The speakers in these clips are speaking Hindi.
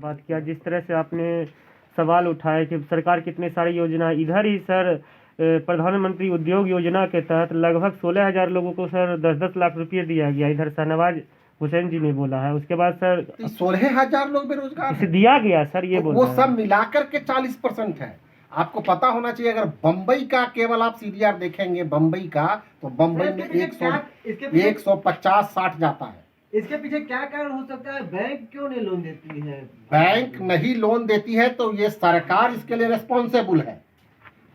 बात किया, जिस तरह से आपने सवाल उठाया कि सरकार कितने सारी योजना, इधर ही सर प्रधानमंत्री उद्योग योजना के तहत लगभग 16,000 लोगों को सर 10-10 लाख रुपये दिया गया, इधर शाहनवाज हुसैन जी ने बोला है। उसके बाद सर 16,000 लोग बेरोजगार इसे दिया गया सर, ये बोल वो रहे सब हैं। मिलाकर के 40% है। आपको पता होना चाहिए, अगर बम्बई का केवल आप सीडीआर देखेंगे बम्बई का, तो बम्बई में 150-60 जाता है। इसके पीछे क्या कारण हो सकता है? बैंक क्यों नहीं लोन देती है? बैंक नहीं लोन देती है तो ये सरकार इसके लिए रिस्पॉन्सिबल है।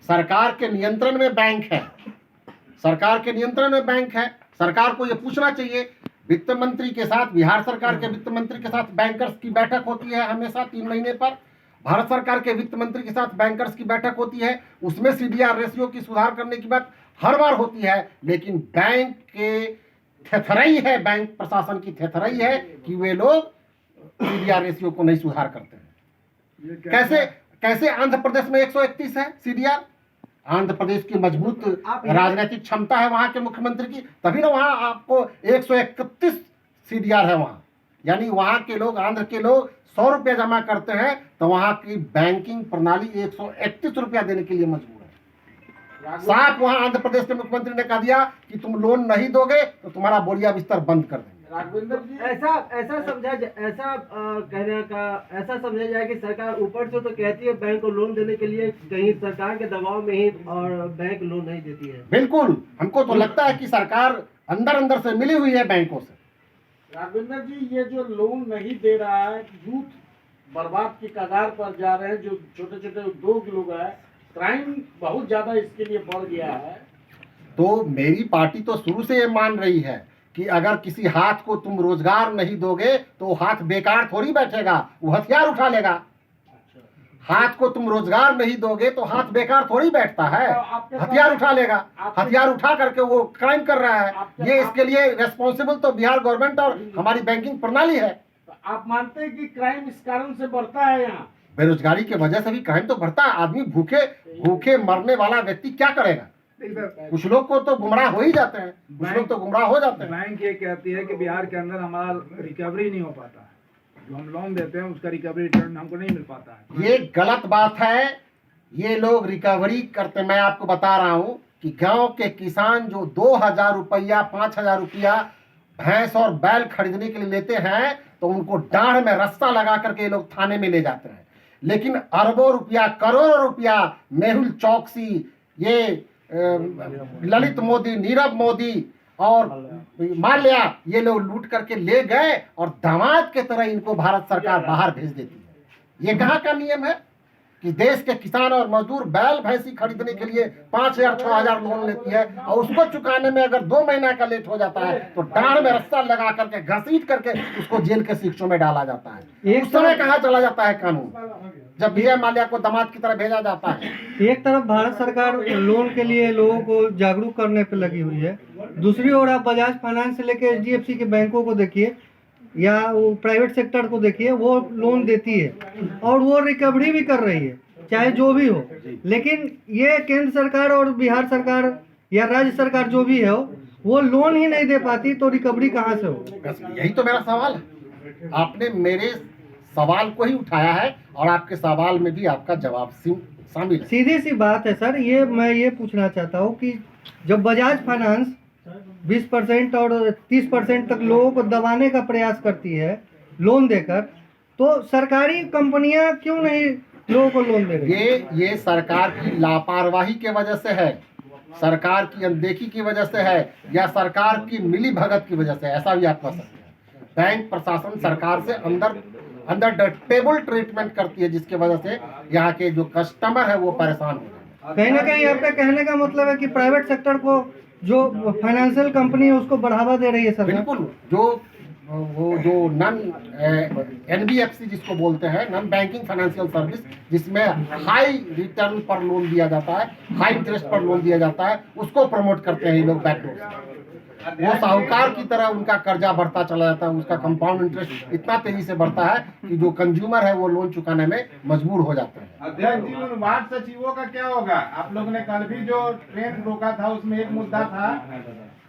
सरकार के नियंत्रण में बैंक है, सरकार के नियंत्रण में बैंक है। सरकार को ये पूछना चाहिए, वित्त मंत्री के साथ, बिहार सरकार के वित्त मंत्री के साथ बैंकर्स की बैठक होती है हमेशा 3 महीने पर। भारत सरकार के वित्त मंत्री के साथ बैंकर्स की बैठक होती है, उसमें सीडीआर रेशियो की सुधार करने की बात हर बार होती है। लेकिन बैंक के थेथराई है, बैंक प्रशासन की थेथराई है कि वे लोग सीडीआर रेशियो को नहीं सुधार करते हैं। कैसे आंध्र प्रदेश में 131 है सीडीआर? आंध्र प्रदेश की मजबूत राजनीतिक क्षमता है वहां के मुख्यमंत्री की, तभी ना वहां आपको 131 सीडीआर है वहां। यानी वहां के लोग, आंध्र के लोग 100 रुपया जमा करते हैं तो वहां की बैंकिंग प्रणाली 131 रुपया देने के लिए मजबूर है। साफ वहां आंध्र प्रदेश के मुख्यमंत्री ने कह दिया कि तुम लोन नहीं दोगे तो तुम्हारा बोरिया बिस्तर बंद कर देंगे। राघवेंद्र जी, ऐसा समझा जाए कि सरकार ऊपर से तो कहती है बैंक को लोन देने के लिए, कहीं सरकार के दबाव में ही और बैंक लोन नहीं देती है। बिल्कुल, हमको तो लगता है कि सरकार अंदर अंदर से मिली हुई है बैंकों से। राघवेंद्र जी, ये जो लोन नहीं दे रहा है, यूथ बर्बाद की कगार पर जा रहे हैं, जो छोटे छोटे उद्योग लोग हैं, क्राइम बहुत ज्यादा इसके लिए बढ़ गया है। तो मेरी पार्टी तो शुरू से ये मान रही है कि अगर किसी हाथ को तुम रोजगार नहीं दोगे तो हाथ बेकार थोड़ी बैठेगा, वो हथियार उठा लेगा। हाथ को तुम रोजगार नहीं दोगे तो हाथ बेकार थोड़ी बैठता है, हथियार उठा लेगा। हथियार उठा करके वो क्राइम कर रहा है। ये इसके लिए रेस्पॉन्सिबल तो बिहार गवर्नमेंट और हमारी बैंकिंग प्रणाली है। आप मानते हैं कि क्राइम इस कारण से बढ़ता है? यहाँ बेरोजगारी की वजह से भी क्राइम तो बढ़ता है। आदमी भूखे मरने वाला व्यक्ति क्या करेगा? कुछ लोग को तो गुमराह हो ही जाते हैं, कुछ लोग तो गुमराह हो जाते हैं। बैंक ये कहती है कि बिहार के अंदर हमारा रिकवरी नहीं हो पाता है, जो हम लोन देते हैं उसका रिकवरी रिटर्न हमको नहीं मिल पाता है। ये गलत बात है। ये लोग रिकवरी करते, मैं आपको बता रहा हूं कि गांव के किसान जो 2,000 रुपया 5,000 रुपया भैंस और बैल खरीदने के लिए लेते हैं तो उनको डाढ़ में रस्सा लगा करके ये लोग थाने में ले जाते हैं। लेकिन अरबों रुपया, करोड़ों रुपया मेहुल चौकसी, ये ललित मोदी, नीरव मोदी और माल्या, ये लोग लूट करके ले गए और दामाद के तरह इनको भारत सरकार बाहर भेज देती है। ये कहाँ का नियम है कि देश के किसान और मजदूर बैल भैंसी खरीदने के लिए 5,000-6,000 लोन लेती है और उसको चुकाने में अगर 2 महीना का लेट हो जाता है तो डांड में रस्सा लगा करके घसीट करके उसको जेल के शिक्षों में डाला जाता है। उस समय कहाँ चला जाता है कानून, जब विजय माल्या को दामाद की तरह भेजा जाता है। एक तरफ भारत सरकार लोन के लिए लोगों को जागरूक करने पे लगी हुई है, दूसरी ओर आप बजाज फाइनेंस से लेकर HDFC के बैंकों को देखिए या वो प्राइवेट सेक्टर को देखिए, वो लोन देती है और वो रिकवरी भी कर रही है, चाहे जो भी हो। लेकिन ये केंद्र सरकार और बिहार सरकार या राज्य सरकार जो भी है वो लोन ही नहीं दे पाती, तो रिकवरी कहाँ से हो? यही तो मेरा सवाल है। आपने मेरे सवाल को ही उठाया है और आपके सवाल में भी आपका जवाब शामिल है। सीधी सी बात है सर, मैं ये पूछना चाहता हूँ कि जब बजाज फाइनेंस 20% और 30% तक लोगों को दबाने का प्रयास करती है लोन देकर, तो सरकारी कंपनियां क्यों नहीं लोगों को लोन दे रही? ये सरकार की लापरवाही के वजह से है, सरकार की अनदेखी की वजह से है, या सरकार की मिली भगत की वजह से, ऐसा भी आप कह सकते हैं। बैंक प्रशासन सरकार से अंदर टेबल ट्रीटमेंट करती है, जिसकी वजह से यहाँ के जो कस्टमर है वो परेशान हो जाते हैं। कहीं ना कहीं आपका कहने का मतलब है कि प्राइवेट सेक्टर को, जो फाइनेंशियल कंपनी है, उसको बढ़ावा दे रही है सरकार। बिल्कुल, जो नॉन NBFC जिसको बोलते हैं, नॉन बैंकिंग फाइनेंशियल सर्विस, जिसमें हाई रिटर्न पर लोन दिया जाता है, हाई इंटरेस्ट पर लोन दिया जाता है, उसको प्रमोट करते हैं ये लोग बैकडोर से। वो साहूकार की तरह उनका कर्जा बढ़ता चला जाता है, उसका कंपाउंड इंटरेस्ट इतना तेजी से बढ़ता है कि जो कंज्यूमर है वो लोन चुकाने में मजबूर हो जाता है। अध्यक्ष जी, उन वार्ड सचिवों का क्या होगा? आप लोगों ने कल भी जो ट्रेन रोका था उसमें एक मुद्दा था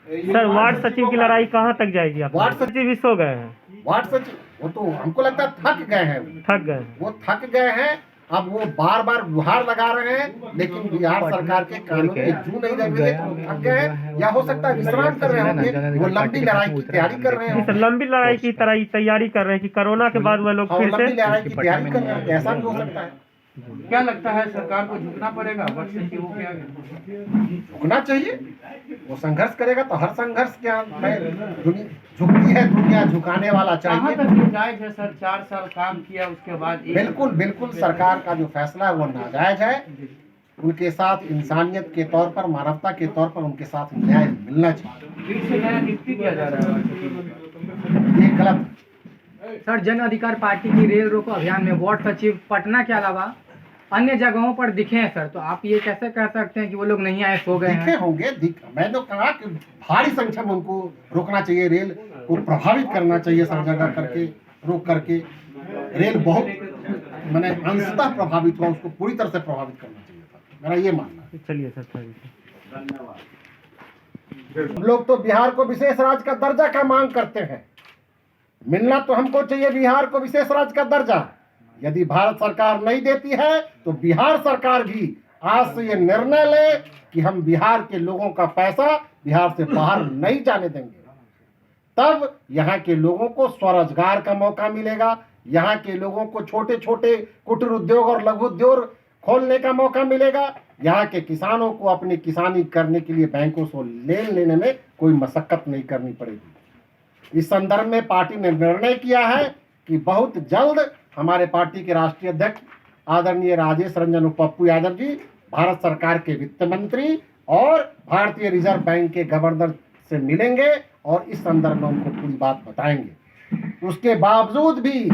सर वार्ड सचिव की लड़ाई कहाँ तक जाएगी? वार्ड सचिव भी सो गए हैं। वार्ड सचिव वो तो हमको लगता है थक गए हैं, थक गए। वो थक गए हैं। अब वो बार बार गुहार लगा रहे हैं, लेकिन बिहार सरकार के कानून में जू नहीं लग रहे, तो वो थक गए हैं, या हो सकता है विश्राम कर रहे होंगे, वो लंबी लड़ाई की तैयारी कर रहे जी सर, हैं। लंबी लड़ाई की तरह तैयारी कर रहे हैं कि कोरोना के बाद वह लोग और फिर लंबी से। लड़ाई की तैयारी कर रहे हैं, ऐसा भी हो सकता है। क्या लगता है सरकार को झुकना पड़ेगा वर्ष सचिवों के आगे? झुकना चाहिए, वो संघर्ष करेगा तो हर संघर्ष के में झुकती है दुनिया, झुकाने वाला कहाँ चाहिए। तक ये जायज है सर? 4 साल काम किया उसके बाद बिल्कुल बिल्कुल सरकार का जो फैसला है वो नाजायज है। उनके साथ इंसानियत के तौर पर, मानवता के तौर पर उनके साथ न्याय मिलना चाहिए। फिर से नया नियुक्ति किया जा रहा है। ये गलत। सर, जन अधिकार पार्टी की रेल रोको अभियान में वार्ड सचिव पटना के अलावा अन्य जगहों पर दिखे हैं सर, तो आप ये कैसे कह सकते हैं कि वो लोग नहीं आए, सो गए दिखे हैं? होंगे, मैं तो कहा कि भारी संख्या में उनको रोकना चाहिए, रेल को प्रभावित करना चाहिए, सब जगह करके रोक करके। रेल बहुत मैंने अंशतः प्रभावित हुआ, उसको पूरी तरह से प्रभावित करना चाहिए था, मेरा ये मानना है। चलिए सर, थैंक यू। हम लोग तो बिहार को विशेष राज्य का दर्जा का मांग करते हैं। मिलना तो हमको चाहिए बिहार को विशेष राज्य का दर्जा। यदि भारत सरकार नहीं देती है तो बिहार सरकार भी आज से ये निर्णय ले कि हम बिहार के लोगों का पैसा बिहार से बाहर नहीं जाने देंगे। तब यहाँ के लोगों को स्वरोजगार का मौका मिलेगा, यहाँ के लोगों को छोटे छोटे कुटीर उद्योग और लघु उद्योग खोलने का मौका मिलेगा, यहाँ के किसानों को अपनी किसानी करने के लिए बैंकों से लोन लेने में कोई मशक्कत नहीं करनी पड़ेगी। इस संदर्भ में पार्टी ने निर्णय किया है कि बहुत जल्द हमारे पार्टी के राष्ट्रीय अध्यक्ष आदरणीय राजेश रंजन उर्फ पप्पू यादव जी भारत सरकार के वित्त मंत्री और भारतीय रिजर्व बैंक के गवर्नर से मिलेंगे और इस संदर्भ में उनको पूरी बात बताएंगे। उसके बावजूद भी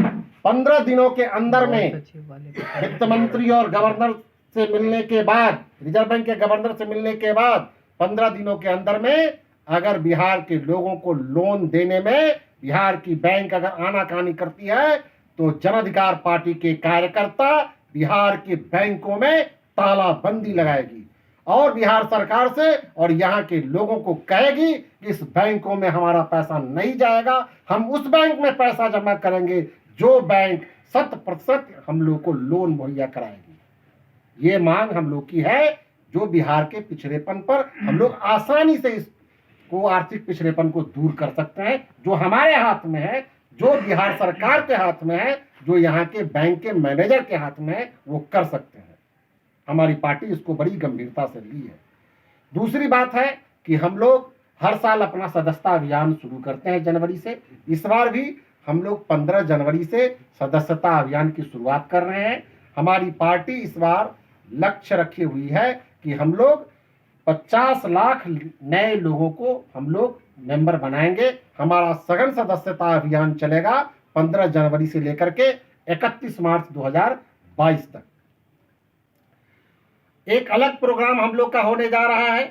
15 दिनों के अंदर में वित्त मंत्री और गवर्नर से मिलने के बाद, रिजर्व बैंक के गवर्नर से मिलने के बाद 15 दिनों के अंदर में अगर बिहार के लोगों को लोन देने में बिहार की बैंक अगर आनाकानी करती है तो जन अधिकार पार्टी के कार्यकर्ता बिहार के बैंकों में तालाबंदी लगाएगी और बिहार सरकार से और यहाँ के लोगों को कहेगी कि इस बैंकों में हमारा पैसा नहीं जाएगा, हम उस बैंक में पैसा जमा करेंगे जो बैंक 100% हम लोग को लोन मुहैया कराएगी। ये मांग हम लोग की है, जो बिहार के पिछड़ेपन पर हम लोग आसानी से इसको आर्थिक पिछड़ेपन को दूर कर सकते हैं, जो हमारे हाथ में है, जो बिहार सरकार के हाथ में है, जो यहाँ के बैंक के मैनेजर के हाथ में है, वो कर सकते हैं। हमारी पार्टी इसको बड़ी गंभीरता से ली है। दूसरी बात है कि हम लोग हर साल अपना सदस्यता अभियान शुरू करते हैं जनवरी से। इस बार भी हम लोग 15 जनवरी से सदस्यता अभियान की शुरुआत कर रहे हैं। हमारी पार्टी इस बार लक्ष्य रखी हुई है कि हम लोग 50 लाख नए लोगों को हम लोग मेंबर बनाएंगे। हमारा सघन सदस्यता अभियान चलेगा 15 जनवरी से लेकर के 31 मार्च 2022 तक। एक अलग प्रोग्राम हम लोग का होने जा रहा है।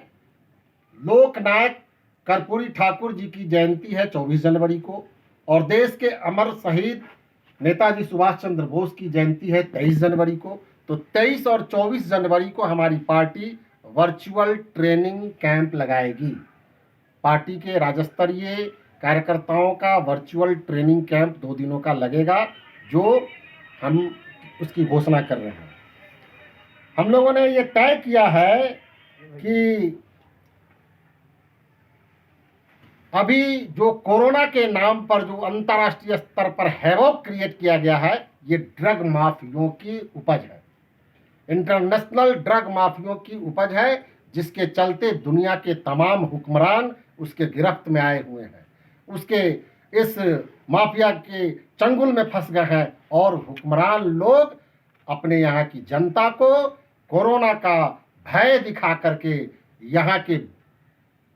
लोक नायक कर्पूरी ठाकुर जी की जयंती है 24 जनवरी को और देश के अमर शहीद नेताजी सुभाष चंद्र बोस की जयंती है 23 जनवरी को। तो 23 और 24 जनवरी को हमारी पार्टी वर्चुअल ट्रेनिंग कैंप लगाएगी। पार्टी के राज्य स्तरीय कार्यकर्ताओं का वर्चुअल ट्रेनिंग कैंप 2 दिनों का लगेगा, जो हम उसकी घोषणा कर रहे हैं। हम लोगों ने ये तय किया है कि अभी जो कोरोना के नाम पर जो अंतर्राष्ट्रीय स्तर पर हैवॉक क्रिएट किया गया है, ये ड्रग माफियों की उपज है, इंटरनेशनल ड्रग माफियों की उपज है, जिसके चलते दुनिया के तमाम हुक्मरान उसके गिरफ्त में आए हुए हैं, उसके इस माफिया के चंगुल में फंस गए हैं और हुक्मरान लोग अपने यहाँ की जनता को कोरोना का भय दिखा करके यहाँ के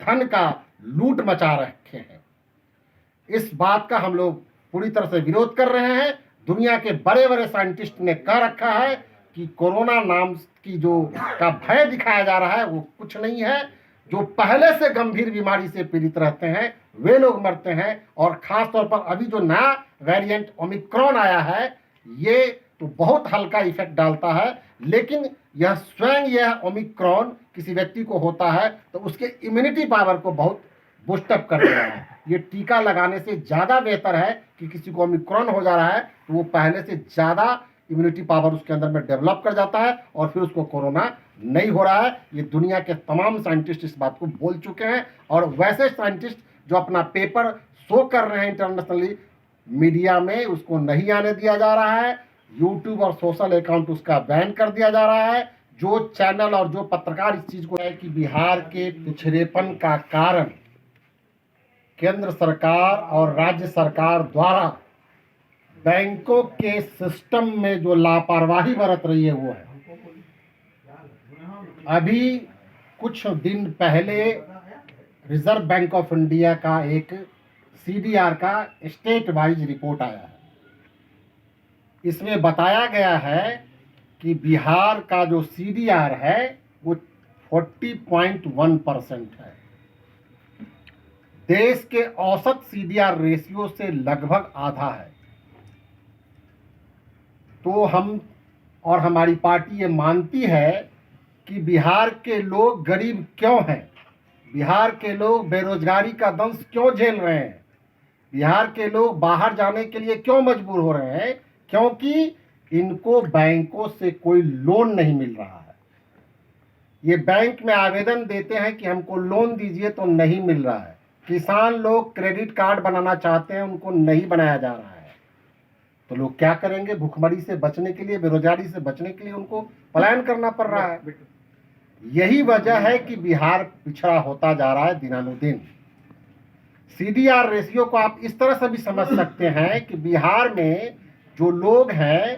धन का लूट मचा रखे हैं। इस बात का हम लोग पूरी तरह से विरोध कर रहे हैं। दुनिया के बड़े बड़े साइंटिस्ट ने कह रखा है कि कोरोना नाम की जो का भय दिखाया जा रहा है वो कुछ नहीं है। जो पहले से गंभीर बीमारी से पीड़ित रहते हैं वे लोग मरते हैं, और खास तौर पर अभी जो नया वेरिएंट ओमिक्रॉन आया है ये तो बहुत हल्का इफेक्ट डालता है, लेकिन यह स्वयं यह ओमिक्रॉन किसी व्यक्ति को होता है तो उसके इम्यूनिटी पावर को बहुत बूस्टअप कर दे रहा है। ये टीका लगाने से ज़्यादा बेहतर है कि किसी को ओमिक्रॉन हो जा रहा है तो वो पहले से ज़्यादा इम्यूनिटी पावर उसके अंदर में डेवलप कर जाता है और फिर उसको कोरोना नहीं हो रहा है। ये दुनिया के तमाम साइंटिस्ट इस बात को बोल चुके हैं और वैसे साइंटिस्ट जो अपना पेपर शो कर रहे हैं इंटरनेशनली मीडिया में, उसको नहीं आने दिया जा रहा है। यूट्यूब और सोशल अकाउंट उसका बैन कर दिया जा रहा है। जो चैनल और जो पत्रकार इस चीज़ को है कि बिहार के पिछड़ेपन का कारण केंद्र सरकार और राज्य सरकार द्वारा बैंकों के सिस्टम में जो लापरवाही बरत रही है वो है। अभी कुछ दिन पहले रिजर्व बैंक ऑफ इंडिया का एक CDR का स्टेट वाइज रिपोर्ट आया है। इसमें बताया गया है कि बिहार का जो CDR है वो 40.1% है। देश के औसत CDR रेशियो से लगभग आधा है। तो हम और हमारी पार्टी ये मानती है कि बिहार के लोग गरीब क्यों हैं, बिहार के लोग बेरोजगारी का दंश क्यों झेल रहे हैं, बिहार के लोग बाहर जाने के लिए क्यों मजबूर हो रहे हैं, क्योंकि इनको बैंकों से कोई लोन नहीं मिल रहा है। ये बैंक में आवेदन देते हैं कि हमको लोन दीजिए तो नहीं मिल रहा है। किसान लोग क्रेडिट कार्ड बनाना चाहते हैं, उनको नहीं बनाया जा रहा है। तो लोग क्या करेंगे? भूखमरी से बचने के लिए, बेरोजगारी से बचने के लिए उनको पलायन करना पड़ रहा है। यही वजह है कि बिहार पिछड़ा होता जा रहा है दिनानुदिन। CDR रेशियो को आप इस तरह से भी समझ सकते हैं कि बिहार में जो लोग हैं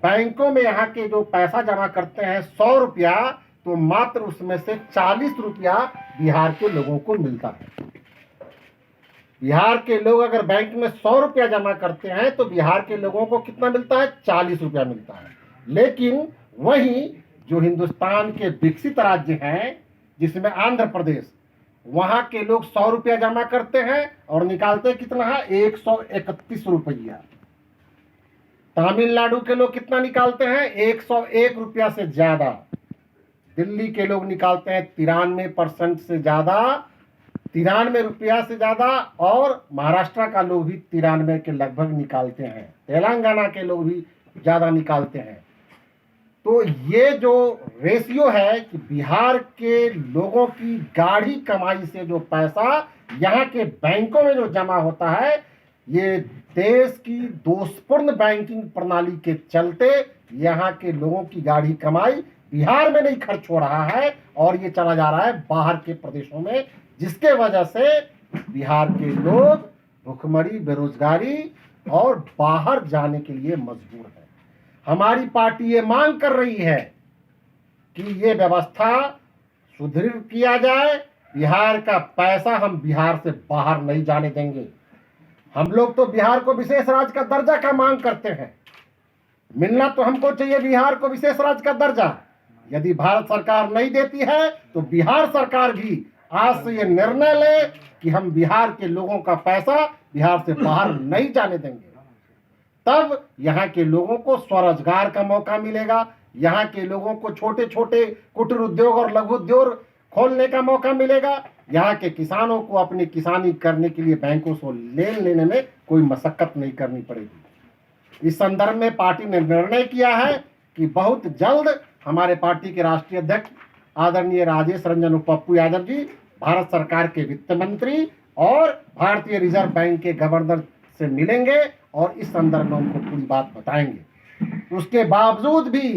बैंकों में यहाँ के जो पैसा जमा करते हैं 100 रुपया, तो मात्र उसमें से 40 रुपया बिहार के लोगों को मिलता है। बिहार के लोग अगर बैंक में 100 रुपया जमा करते हैं तो बिहार के लोगों को कितना मिलता है? 40 रुपया मिलता है। लेकिन वहीं जो हिंदुस्तान के विकसित राज्य हैं जिसमें आंध्र प्रदेश, वहां के लोग 100 रुपया जमा करते हैं और निकालते कितना है? 131 रुपया। तमिलनाडु के लोग कितना निकालते हैं? 101 रुपया से ज्यादा। दिल्ली के लोग निकालते हैं 93% से ज्यादा, 93 रुपया से ज्यादा। और महाराष्ट्र का लोग भी 93 के लगभग निकालते हैं। तेलंगाना के लोग भी ज्यादा निकालते हैं। तो ये जो रेशियो है कि बिहार के लोगों की गाढ़ी कमाई से जो पैसा यहाँ के बैंकों में जो जमा होता है, ये देश की दोषपूर्ण बैंकिंग प्रणाली के चलते यहाँ के लोगों की गाढ़ी कमाई बिहार में नहीं खर्च हो रहा है और ये चला जा रहा है बाहर के प्रदेशों में, जिसके वजह से बिहार के लोग भुखमरी, बेरोजगारी और बाहर जाने के लिए मजबूर है। हमारी पार्टी ये मांग कर रही है कि ये व्यवस्था सुदृढ़ किया जाए। बिहार का पैसा हम बिहार से बाहर नहीं जाने देंगे। हम लोग तो बिहार को विशेष राज्य का दर्जा का मांग करते हैं। मिलना तो हमको चाहिए बिहार को विशेष राज्य का दर्जा। यदि भारत सरकार नहीं देती है तो बिहार सरकार भी आज से ये निर्णय ले कि हम बिहार के लोगों का पैसा बिहार से बाहर नहीं जाने देंगे। तब यहाँ के लोगों को स्वरोजगार का मौका मिलेगा, यहाँ के लोगों को छोटे छोटे कुटीर उद्योग और लघु उद्योग खोलने का मौका मिलेगा, यहाँ के किसानों को अपनी किसानी करने के लिए बैंकों से लोन लेने में कोई मशक्कत नहीं करनी पड़ेगी। इस संदर्भ में पार्टी ने निर्णय किया है कि बहुत जल्द हमारे पार्टी के राष्ट्रीय अध्यक्ष आदरणीय राजेश रंजन पप्पू यादव जी भारत सरकार के वित्त मंत्री और भारतीय रिजर्व बैंक के गवर्नर से मिलेंगे और इस संदर्भ में उनको पूरी बात बताएंगे। उसके बावजूद भी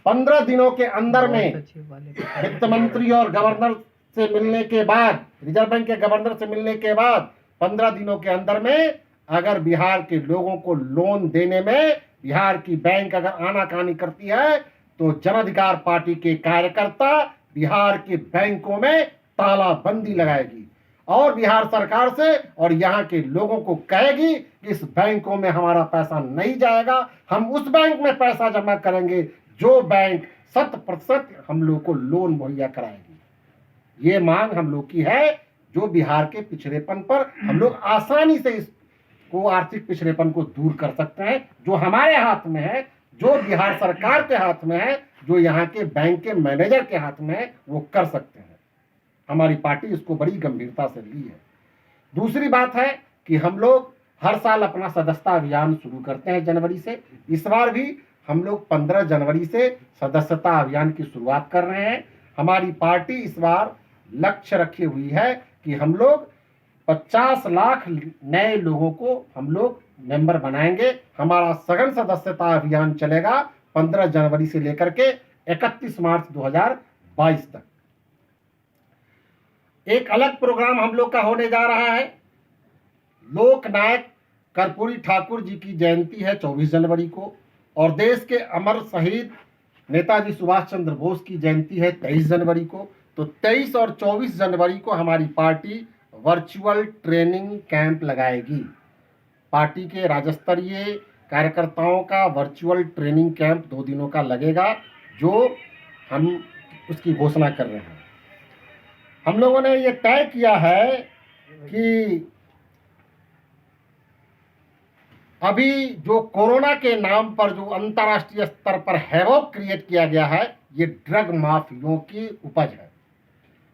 15 दिनों के अंदर में वित्त मंत्री और गवर्नर से मिलने के बाद, रिजर्व बैंक के गवर्नर से मिलने के बाद 15 दिनों के अंदर में अगर बिहार के लोगों को लोन देने में बिहार की बैंक अगर आनाकानी करती है तो जन अधिकार पार्टी के कार्यकर्ता बिहार के बैंकों में तालाबंदी लगाएगी और बिहार सरकार से और यहाँ के लोगों को कहेगी कि इस बैंकों में हमारा पैसा नहीं जाएगा, हम उस बैंक में पैसा जमा करेंगे जो बैंक 100% हम लोग को लोन मुहैया कराएगी। ये मांग हम लोग की है, जो बिहार के पिछड़ेपन पर हम लोग आसानी से इसको आर्थिक पिछड़ेपन को दूर कर सकते हैं, जो हमारे हाथ में है, जो बिहार सरकार के हाथ में है, जो यहाँ के बैंक के मैनेजर के हाथ में है, वो कर सकते हैं। हमारी पार्टी इसको बड़ी गंभीरता से ली है। दूसरी बात है कि हम लोग हर साल अपना सदस्यता अभियान शुरू करते हैं जनवरी से। इस बार भी हम लोग 15 जनवरी से सदस्यता अभियान की शुरुआत कर रहे हैं। हमारी पार्टी इस बार लक्ष्य रखी हुई है कि हम लोग 50 लाख नए लोगों को हम लोग मेंबर बनाएंगे। हमारा सघन सदस्यता अभियान चलेगा 15 जनवरी से लेकर के 31 मार्च 2022 तक। एक अलग प्रोग्राम हम लोग का होने जा रहा है। लोक नायक कर्पूरी ठाकुर जी की जयंती है 24 जनवरी को, और देश के अमर शहीद नेताजी सुभाष चंद्र बोस की जयंती है 23 जनवरी को। तो 23 और 24 जनवरी को हमारी पार्टी वर्चुअल ट्रेनिंग कैंप लगाएगी। पार्टी के राज्य स्तरीय कार्यकर्ताओं का वर्चुअल ट्रेनिंग कैंप 2 दिनों का लगेगा, जो हम उसकी घोषणा कर रहे हैं। हम लोगों ने ये तय किया है कि अभी जो कोरोना के नाम पर जो अंतर्राष्ट्रीय स्तर पर हैवॉक क्रिएट किया गया है, ये ड्रग माफियों की उपज है,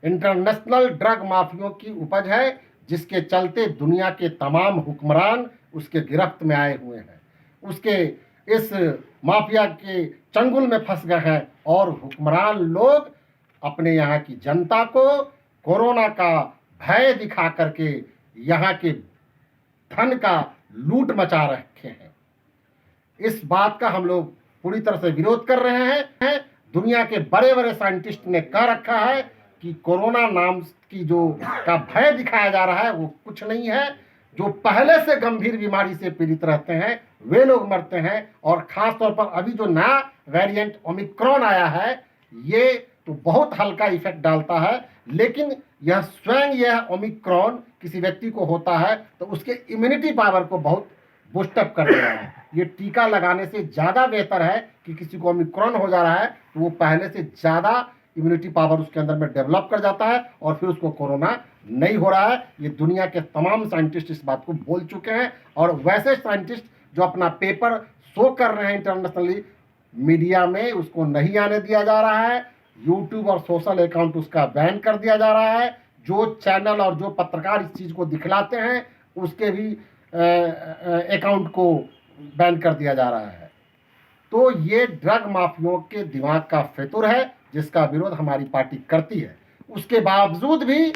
इंटरनेशनल ड्रग माफियों की उपज है, जिसके चलते दुनिया के तमाम हुक्मरान उसके गिरफ्त में आए हुए हैं। उसके इस माफिया के चंगुल में फंस गए हैं और हुक्मरान लोग अपने यहाँ की जनता को कोरोना का भय दिखा करके यहाँ के धन का लूट मचा रखे हैं। इस बात का हम लोग पूरी तरह से विरोध कर रहे हैं। दुनिया के बड़े बड़े साइंटिस्ट ने कह रखा है कि कोरोना नाम की जो का भय दिखाया जा रहा है वो कुछ नहीं है। जो पहले से गंभीर बीमारी से पीड़ित रहते हैं वे लोग मरते हैं, और खास तौर पर अभी जो नया वेरिएंट ओमिक्रॉन आया है ये तो बहुत हल्का इफेक्ट डालता है, लेकिन यह स्वयं यह ओमिक्रॉन किसी व्यक्ति को होता है तो उसके इम्यूनिटी पावर को बहुत बूस्टअप कर दे रहा है। ये टीका लगाने से ज़्यादा बेहतर है कि किसी को ओमिक्रॉन हो जा रहा है तो वो पहले से ज़्यादा इम्यूनिटी पावर उसके अंदर में डेवलप कर जाता है और फिर उसको कोरोना नहीं हो रहा है। ये दुनिया के तमाम साइंटिस्ट इस बात को बोल चुके हैं, और वैसे साइंटिस्ट जो अपना पेपर शो कर रहे हैं इंटरनेशनली मीडिया में, उसको नहीं आने दिया जा रहा है। यूट्यूब और सोशल अकाउंट उसका बैन कर दिया जा रहा है। जो चैनल और जो पत्रकार इस चीज़ को दिखलाते हैं उसके भी अकाउंट को बैन कर दिया जा रहा है। तो ये ड्रग माफियों के दिमाग का फितूर है, जिसका विरोध हमारी पार्टी करती है। उसके बावजूद भी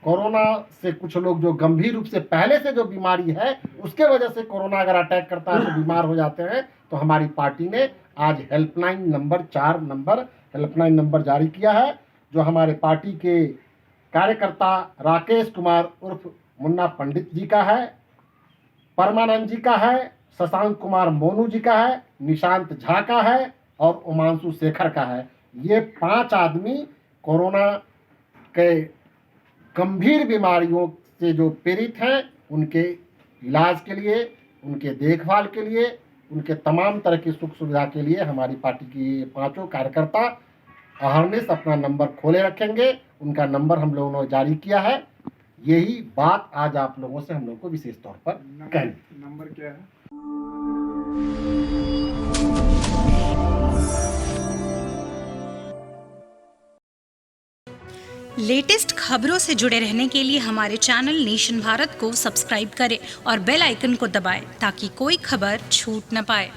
कोरोना से कुछ लोग जो गंभीर रूप से पहले से जो बीमारी है उसके वजह से कोरोना अगर अटैक करता है तो बीमार हो जाते हैं, तो हमारी पार्टी ने आज हेल्पलाइन नंबर 4 हेल्पलाइन नंबर जारी किया है, जो हमारे पार्टी के कार्यकर्ता राकेश कुमार उर्फ मुन्ना पंडित जी का है, परमानंद जी का है, शशांक कुमार मोनू जी का है, निशांत झा का है और उमांशु शेखर का है। ये 5 आदमी कोरोना के गंभीर बीमारियों से जो पीड़ित हैं उनके इलाज के लिए, उनके देखभाल के लिए, उनके तमाम तरह की सुख सुविधा के लिए हमारी पार्टी की ये 5 कार्यकर्ता अहरनिश अपना नंबर खोले रखेंगे। उनका नंबर हम लोगों ने जारी किया है। यही बात आज आप लोगों से हम लोग को विशेष तौर पर कहनी। नंबर क्या है? लेटेस्ट खबरों से जुड़े रहने के लिए हमारे चैनल नेशन भारत को सब्सक्राइब करें और बेल आइकन को दबाएं ताकि कोई खबर छूट न पाए।